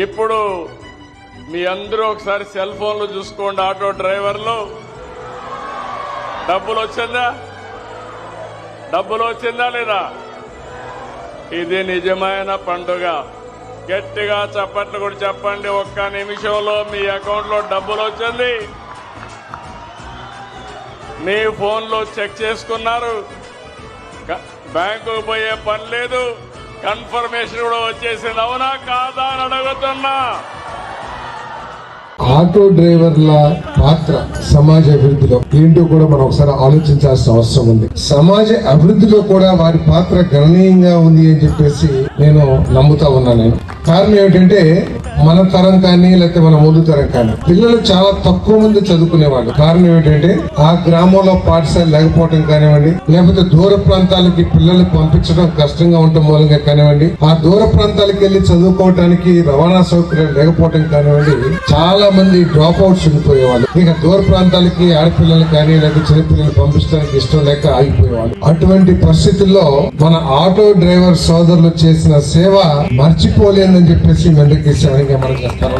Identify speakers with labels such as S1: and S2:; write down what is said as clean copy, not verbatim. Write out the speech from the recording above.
S1: ఇప్పుడు మీ అందరూ ఒకసారి సెల్ ఫోన్లు చూసుకోండి. ఆటో డ్రైవర్లు డబ్బులు వచ్చిందా లేదా? ఇది నిజమైన పండుగ. గట్టిగా చప్పట్లు కూడా చెప్పండి. ఒక్క నిమిషంలో మీ అకౌంట్లో డబ్బులు వచ్చింది. మీ ఫోన్లో చెక్ చేసుకున్నారు. బ్యాంకుకు పోయే పని లేదు. కన్ఫర్మేషన్ కూడా వచ్చేసింది. అవునా కాదా అని అడుగుతున్నా.
S2: ఆటో డ్రైవర్ల పాత్ర సమాజ అభివృద్ధిలో ఏంటో కూడా మనం ఒకసారి ఆలోచించాల్సిన అవసరం ఉంది. సమాజ అభివృద్ధిలో కూడా వారి పాత్ర గణనీయంగా ఉంది అని చెప్పేసి నేను నమ్ముతా ఉన్నాను. కారణం ఏమిటంటే మన తరం కానీ లేకపోతే మన ముందు తరం కానీ పిల్లలు చాలా తక్కువ మంది చదువుకునేవాళ్ళు. కారణం ఏమిటంటే ఆ గ్రామంలో పాఠశాల లేకపోవటం కానివ్వండి, లేకపోతే దూర ప్రాంతాలకి పిల్లలు పంపించడం కష్టంగా ఉండటం మూలంగా కానివ్వండి, ఆ దూర ప్రాంతాలకు వెళ్లి చదువుకోవడానికి రవాణా సౌకర్యం లేకపోవటం కానివ్వండి, చాలా మంది డ్రాప్ అవుట్స్ ఉండిపోయేవాళ్ళు. ఇక దూర ప్రాంతాలకి ఆడపిల్లలు కానీ లేకపోతే చిన్నపిల్లలు పంపించడానికి ఇష్టం లేక ఆగిపోయేవాళ్ళు. అటువంటి పరిస్థితుల్లో మన ఆటో డ్రైవర్ సోదరులు చేసిన సేవ మర్చిపోలేదని చెప్పేసి మెండకేసి మనం చేస్తాను.